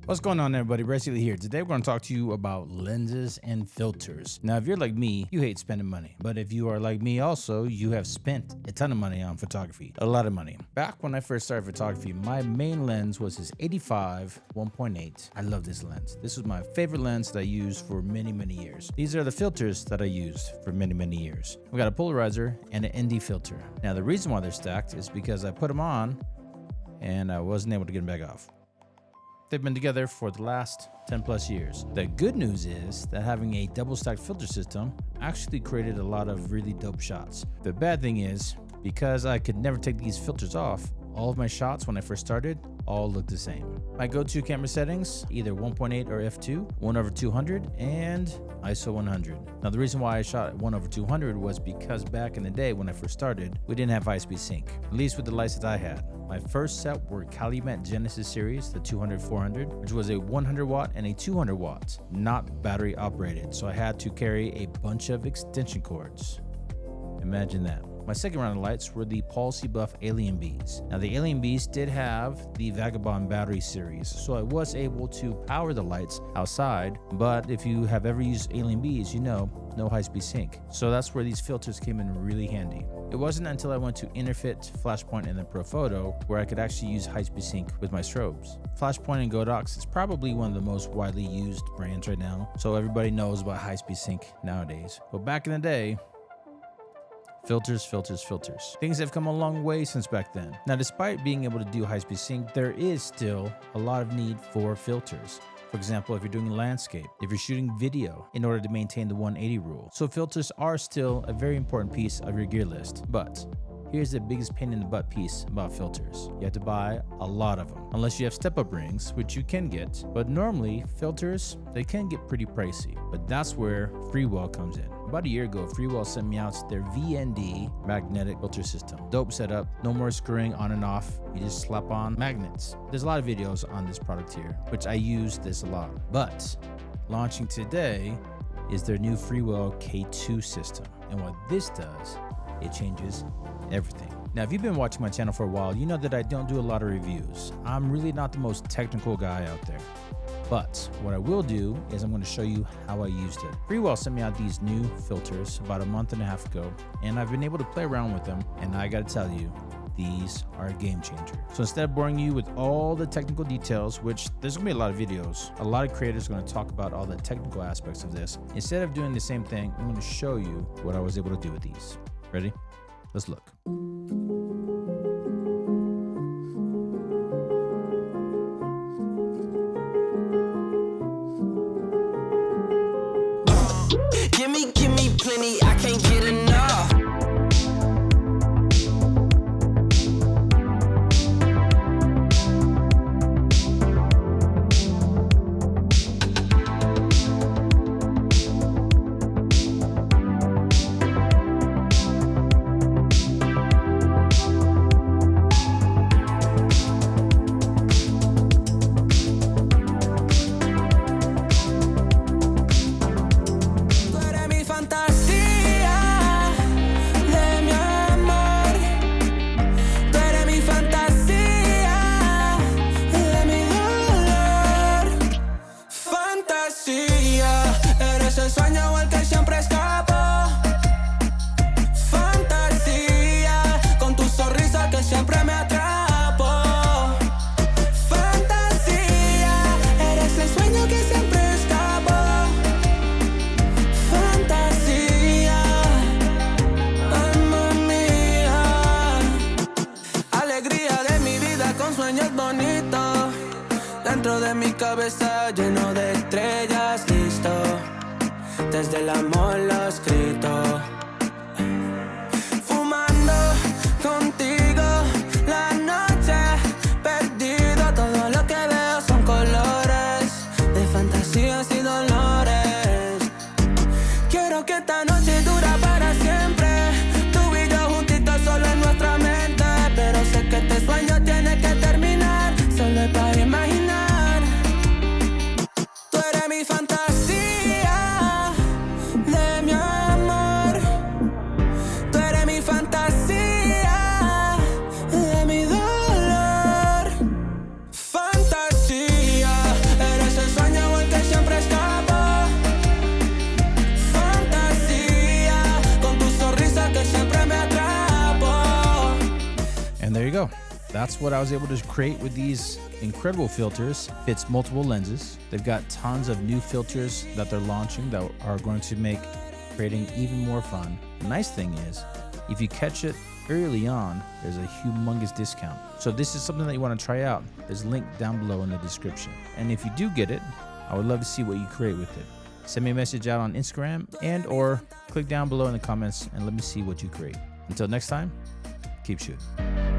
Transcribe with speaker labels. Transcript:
Speaker 1: What's going on, everybody? Seeley here. Today we're going to talk to you about lenses and filters. Now, if you're like me, you hate spending money. But if you are like me also, you have spent a ton of money on photography. A lot of money. Back when I first started photography, my main lens was this 85 1.8. I love this lens. This was my favorite lens that I used for many years. These are the filters that I used for many years. We got a polarizer and an ND filter. Now, the reason why they're stacked is because I put them on and I wasn't able to get them back off. They've been together for the last 10 plus years. The good news is that having a double stacked filter system actually created a lot of really dope shots. The bad thing is, because I could never take these filters off, all of my shots when I first started all looked the same. My go-to camera settings, either 1.8 or f2, 1/200, and ISO 100. Now, the reason why I shot at 1/200 was because back in the day when I first started, we didn't have high-speed sync, at least with the lights that I had. My first set were Calumet Genesis series, the 200-400, which was a 100 watt and a 200 watt, not battery operated. So I had to carry a bunch of extension cords. Imagine that. My second round of lights were the Palsy Buff Alien Bees. Now, the Alien Bees did have the Vagabond battery series, so I was able to power the lights outside, but if you have ever used Alien Bees, you know, no high-speed sync. So that's where these filters came in really handy. It wasn't until I went to Interfit, Flashpoint, and then Profoto where I could actually use high-speed sync with my strobes. Flashpoint and Godox is probably one of the most widely used brands right now, so everybody knows about high-speed sync nowadays. But back in the day, filters. Things have come a long way since back then. Now, despite being able to do high-speed sync, there is still a lot of need for filters. For example, if you're doing landscape, if you're shooting video, in order to maintain the 180 rule. So filters are still a very important piece of your gear list. But here's the biggest pain in the butt piece about filters. You have to buy a lot of them, unless you have step-up rings, which you can get. But normally, filters, they can get pretty pricey. But that's where Freewell comes in. About a year ago, Freewell sent me out their VND magnetic filter system. Dope setup, no more screwing on and off. You just slap on magnets. There's a lot of videos on this product here, which I use this a lot. But launching today is their new Freewell K2 system. And what this does, it changes everything. Now, if you've been watching my channel for a while, you know that I don't do a lot of reviews. I'm really not the most technical guy out there. But what I will do is I'm going to show you how I used it. Freewell sent me out these new filters about a month and a half ago, and I've been able to play around with them, and I got to tell you, these are a game changer. So instead of boring you with all the technical details, which there's gonna be a lot of videos, a lot of creators are gonna talk about all the technical aspects of this. Instead of doing the same thing, I'm gonna show you what I was able to do with these. Ready? Let's look.
Speaker 2: Give me plenty, I can't get enough. Dentro de mi cabeza lleno de estrellas, listo. Desde el amor lo escrito. Fumando contigo la noche, perdido. Todo lo que veo son colores de fantasías y dolores. Quiero que esta noche dura para siempre. Tú y yo juntitos solo en nuestra mente. Pero sé que este sueño tiene que terminar. Solo es para imaginar. Tú eres mi fantasía de mi amor.
Speaker 1: And there you go. That's what I was able to create with these incredible filters. Fits multiple lenses. They've got tons of new filters that they're launching that are going to make creating even more fun. The nice thing is, if you catch it early on, there's a humongous discount. So if this is something that you want to try out, there's a link down below in the description. And if you do get it, I would love to see what you create with it. Send me a message out on Instagram and or click down below in the comments and let me see what you create. Until next time, keep shooting.